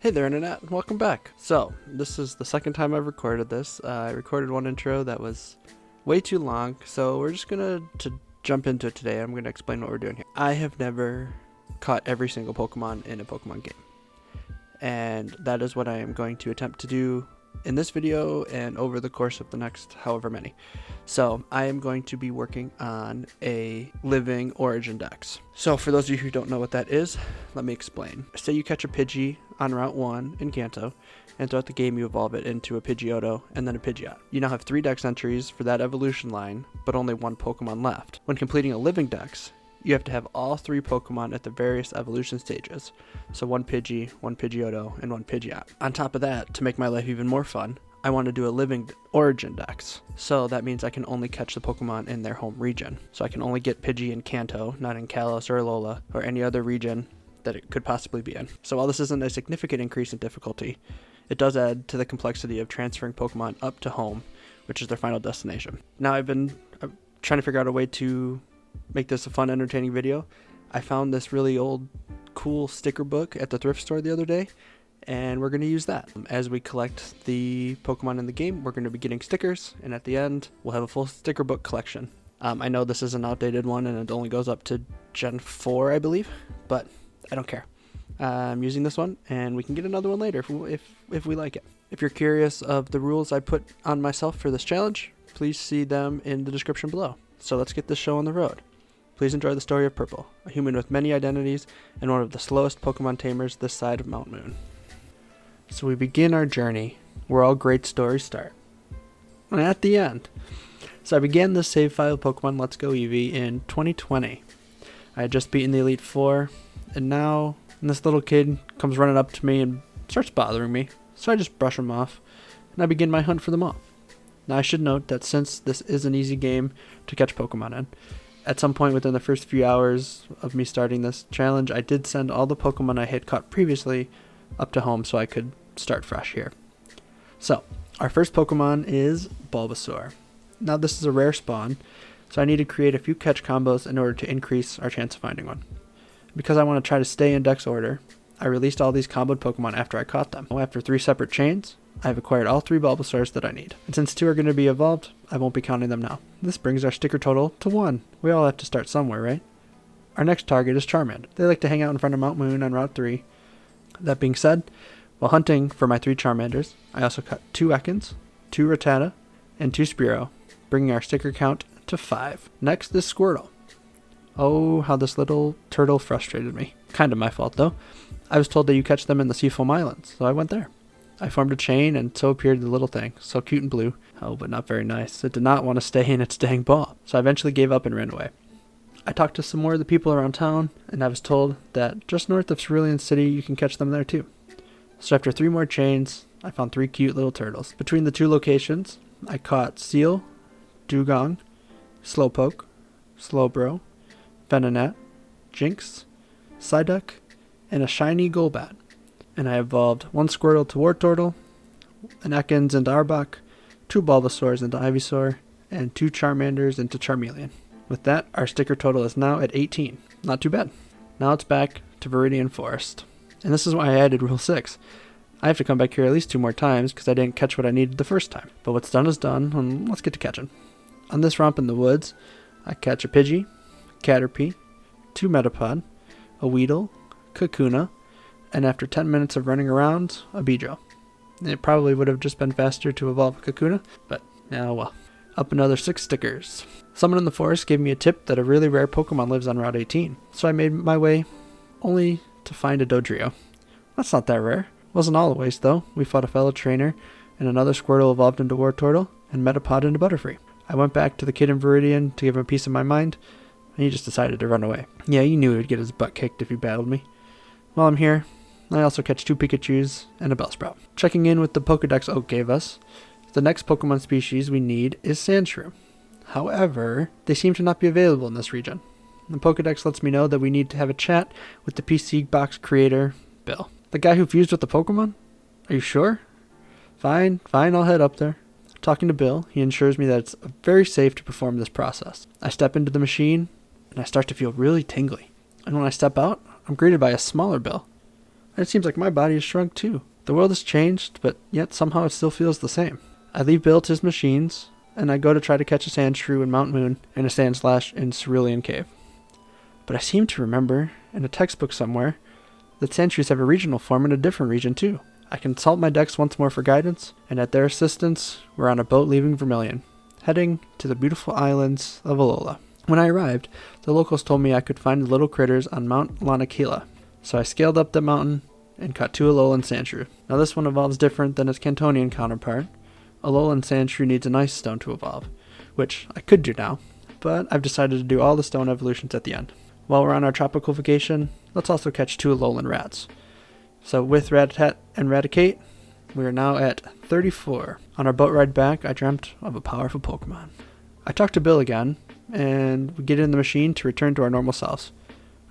Hey there, Internet, and welcome back. So, this is the second time I've recorded this. I recorded one intro that was way too long, so we're just gonna jump into it today. I'm gonna explain what we're doing here. I have never caught every single Pokemon in a Pokemon game, and that is what I am going to attempt to do in this video and over the course of the next however many. So I am going to be working on a living Origin Dex. So for those of you who don't know what that is, let me explain. Say you catch a Pidgey on Route 1 in Kanto, and throughout the game you evolve it into a Pidgeotto and then a Pidgeot. You now have 3 Dex entries for that evolution line, but only 1 Pokemon left. When completing a living Dex, you have to have all 3 Pokemon at the various evolution stages. So 1 Pidgey, 1 Pidgeotto, and 1 Pidgeot. On top of that, to make my life even more fun, I want to do a living Origin Dex. So that means I can only catch the Pokemon in their home region. So I can only get Pidgey in Kanto, not in Kalos or Alola, or any other region that it could possibly be in. So while this isn't a significant increase in difficulty, it does add to the complexity of transferring Pokemon up to home, which is their final destination. Now I'm trying to figure out a way to make this a fun, entertaining video. I found this really old, cool sticker book at the thrift store the other day, and we're going to use that. As we collect the Pokemon in the game, we're going to be getting stickers, and at the end, we'll have a full sticker book collection. I know this is an outdated one, and it only goes up to Gen 4, I believe, but I don't care. I'm using this one, and we can get another one later if we like it. If you're curious of the rules I put on myself for this challenge, please see them in the description below. So let's get this show on the road. Please enjoy the story of Purple, a human with many identities and one of the slowest Pokemon tamers this side of Mount Moon. So we begin our journey where all great stories start, and at the end. So I began this save file Pokemon Let's Go Eevee in 2020. I had just beaten the Elite Four, and now this little kid comes running up to me and starts bothering me, so I just brush him off, and I begin my hunt for them all. Now I should note that since this is an easy game to catch Pokemon in, at some point within the first few hours of me starting this challenge, I did send all the Pokemon I had caught previously up to home so I could start fresh here. So, our first Pokemon is Bulbasaur. Now this is a rare spawn, so I need to create a few catch combos in order to increase our chance of finding one. Because I want to try to stay in Dex order, I released all these comboed Pokemon after I caught them. After 3 separate chains, I've acquired all 3 Bulbasaurs that I need. And since 2 are going to be evolved, I won't be counting them now. This brings our sticker total to 1. We all have to start somewhere, right? Our next target is Charmander. They like to hang out in front of Mount Moon on Route 3. That being said, while hunting for my 3 Charmanders, I also caught 2 Ekans, 2 Rattata, and 2 Spearow, bringing our sticker count to 5. Next is Squirtle. Oh, how this little turtle frustrated me. Kind of my fault, though. I was told that you catch them in the Seafoam Islands, so I went there. I formed a chain, and so appeared the little thing, so cute and blue. Oh, but not very nice. It did not want to stay in its dang ball, so I eventually gave up and ran away. I talked to some more of the people around town, and I was told that just north of Cerulean City, you can catch them there too. So after 3 more chains, I found 3 cute little turtles. Between the 2 locations, I caught Seal, Dugong, Slowpoke, Slowbro, Venonat, Jinx, Psyduck, and a shiny Golbat. And I evolved 1 Squirtle to Wartortle, an Ekans into Arbok, 2 Bulbasaurs into Ivysaur, and 2 Charmanders into Charmeleon. With that, our sticker total is now at 18. Not too bad. Now it's back to Viridian Forest. And this is why I added Rule 6. I have to come back here at least 2 more times because I didn't catch what I needed the first time. But what's done is done, and let's get to catching. On this romp in the woods, I catch a Pidgey, Caterpie, 2 Metapod, a Weedle, Kakuna, and after 10 minutes of running around, a Beedrill. It probably would have just been faster to evolve a Kakuna, but oh well. Up another 6 stickers. Someone in the forest gave me a tip that a really rare Pokemon lives on Route 18, so I made my way only to find a Dodrio. That's not that rare. Wasn't all the ways though. We fought a fellow trainer, and another Squirtle evolved into Wartortle, and Metapod into Butterfree. I went back to the kid in Viridian to give him a piece of my mind, and he just decided to run away. Yeah, you knew he would get his butt kicked if he battled me. While I'm here, I also catch 2 Pikachus and a Bellsprout. Checking in with the Pokedex Oak gave us, the next Pokemon species we need is Sandshrew. However, they seem to not be available in this region. The Pokedex lets me know that we need to have a chat with the PC box creator, Bill. The guy who fused with the Pokemon? Are you sure? Fine, I'll head up there. Talking to Bill, he ensures me that it's very safe to perform this process. I step into the machine, and I start to feel really tingly. And when I step out, I'm greeted by a smaller Bill. And it seems like my body has shrunk too. The world has changed, but yet somehow it still feels the same. I leave Bill to his machines, and I go to try to catch a Sandshrew in Mount Moon and a Sandslash in Cerulean Cave. But I seem to remember, in a textbook somewhere, that Sandshrews have a regional form in a different region too. I consult my decks once more for guidance, and at their assistance, we're on a boat leaving Vermilion, heading to the beautiful islands of Alola. When I arrived, the locals told me I could find the little critters on Mount Lanakila, so I scaled up the mountain and caught 2 Alolan Sandshrew. Now this one evolves different than its Cantonian counterpart. Alolan Sandshrew needs an ice stone to evolve, which I could do now, but I've decided to do all the stone evolutions at the end. While we're on our tropical vacation, let's also catch 2 Alolan rats. So with Rattata and Raticate, we are now at 34. On our boat ride back, I dreamt of a powerful Pokemon. I talked to Bill again, and we get in the machine to return to our normal selves.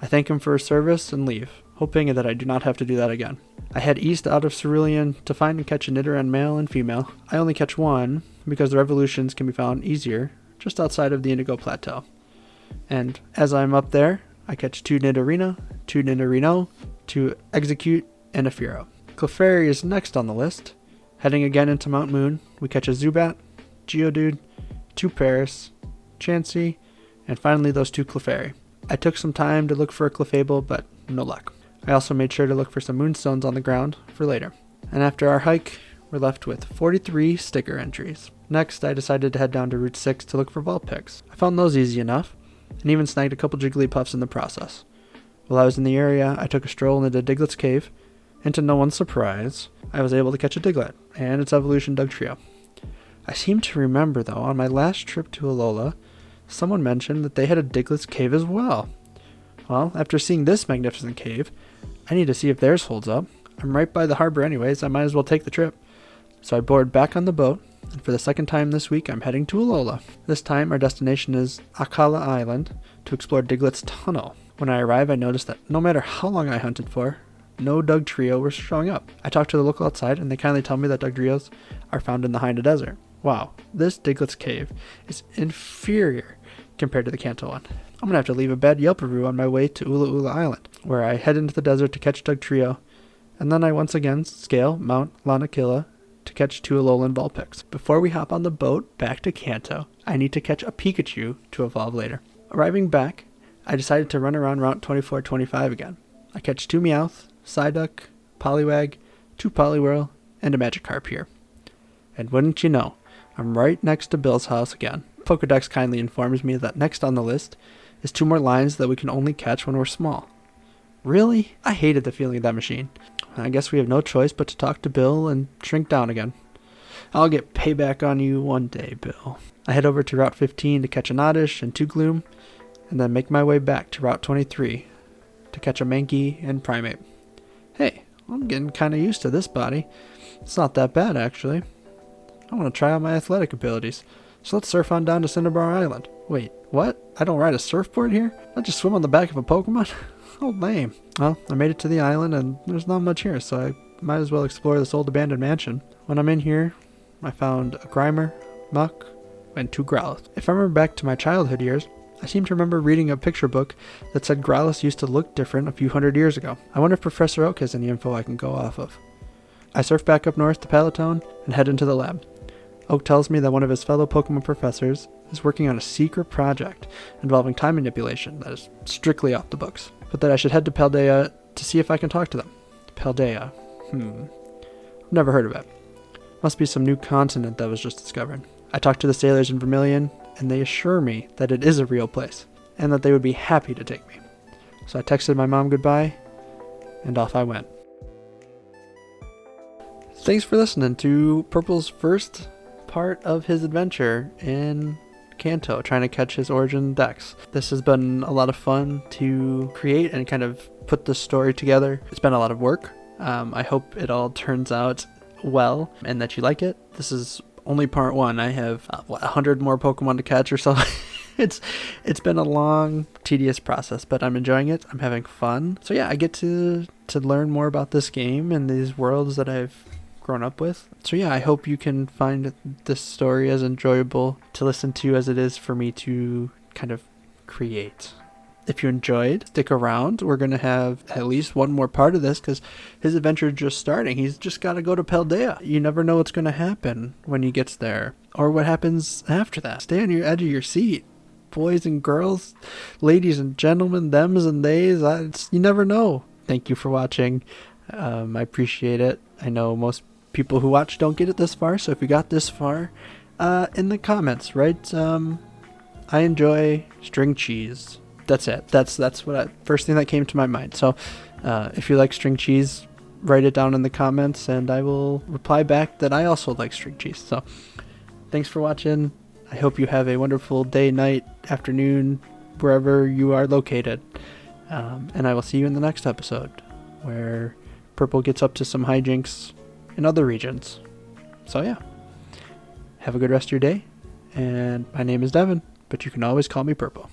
I thank him for his service and leave, hoping that I do not have to do that again. I head east out of Cerulean to find and catch a Nidoran male and female. I only catch one because the evolutions can be found easier just outside of the Indigo Plateau. And as I'm up there, I catch 2 Nidorina, 2 Nidorino, 2 Execute, and a Fearow. Clefairy is next on the list. Heading again into Mount Moon, we catch a Zubat, Geodude, 2 Paris, Chansey, and finally those 2 Clefairy. I took some time to look for a Clefable, but no luck. I also made sure to look for some Moonstones on the ground for later. And after our hike, we're left with 43 sticker entries. Next, I decided to head down to Route 6 to look for Vulpix. I found those easy enough, and even snagged a couple Jigglypuffs in the process. While I was in the area, I took a stroll into Diglett's cave, and to no one's surprise, I was able to catch a Diglett and its evolution Dugtrio. I seem to remember, though, on my last trip to Alola, someone mentioned that they had a Diglett's cave as well. Well, after seeing this magnificent cave, I need to see if theirs holds up. I'm right by the harbor anyways, I might as well take the trip. So I board back on the boat, and for the second time this week, I'm heading to Alola. This time, our destination is Akala Island to explore Diglett's tunnel. When I arrive, I notice that no matter how long I hunted for, no Dugtrio were showing up. I talked to the local outside, and they kindly tell me that Dugtrios are found in the Haida Desert. Wow, this Diglett's cave is inferior compared to the Kanto one. I'm gonna have to leave a bad Yelp review on my way to Ula Ula Island, where I head into the desert to catch Dugtrio, and then I once again scale Mount Lanakila to catch 2 Alolan Vulpix. Before we hop on the boat back to Kanto, I need to catch a Pikachu to evolve later. Arriving back, I decided to run around Route 2425 again. I catch 2 Meowth, Psyduck, Poliwag, 2 Poliwhirl, and a Magikarp here. And wouldn't you know, I'm right next to Bill's house again. Pokedex kindly informs me that next on the list is 2 more lines that we can only catch when we're small. Really? I hated the feeling of that machine. I guess we have no choice but to talk to Bill and shrink down again. I'll get payback on you one day, Bill. I head over to Route 15 to catch an Oddish and 2 Gloom, and then make my way back to Route 23 to catch a Mankey and Primate. Hey, I'm getting kind of used to this body. It's not that bad, actually. I want to try out my athletic abilities, so let's surf on down to Cinnabar Island. Wait, what? I don't ride a surfboard here? I just swim on the back of a Pokemon? Oh, lame. Well, I made it to the island, and there's not much here, so I might as well explore this old abandoned mansion. When I'm in here, I found a Grimer, Muck, and 2 Growlithe. If I remember back to my childhood years, I seem to remember reading a picture book that said Growlithe used to look different a few hundred years ago. I wonder if Professor Oak has any info I can go off of. I surf back up north to Palatone and head into the lab. Oak tells me that one of his fellow Pokemon professors is working on a secret project involving time manipulation that is strictly off the books, but that I should head to Paldea to see if I can talk to them. Paldea. I've never heard of it. Must be some new continent that was just discovered. I talked to the sailors in Vermilion, and they assure me that it is a real place, and that they would be happy to take me. So I texted my mom goodbye, and off I went. Thanks for listening to Purple's first part of his adventure in Kanto, trying to catch his Origin Dex. This has been a lot of fun to create and kind of put this story together. It's been a lot of work. I hope it all turns out well and that you like it. This is only part 1. I have 100 more Pokemon to catch or so. It's been a long, tedious process, but I'm enjoying it. I'm having fun. So yeah, I get to learn more about this game and these worlds that I've grown up with. So yeah, I hope you can find this story as enjoyable to listen to as it is for me to kind of create. If you enjoyed, stick around. We're going to have at least one more part of this because his adventure is just starting. He's just got to go to Paldea. You never know what's going to happen when he gets there or what happens after that. Stay on your edge of your seat. Boys and girls, ladies and gentlemen, thems and theys. You never know. Thank you for watching. I appreciate it. I know most people who watch don't get it this far, so if you got this far, in the comments, right? I enjoy string cheese. That's it. That's what first thing that came to my mind. So if you like string cheese, write it down in the comments and I will reply back that I also like string cheese. So thanks for watching. I hope you have a wonderful day, night, afternoon, wherever you are located. And I will see you in the next episode where Purple gets up to some hijinks in other regions. So yeah, have a good rest of your day. And my name is Devin, but you can always call me Purple.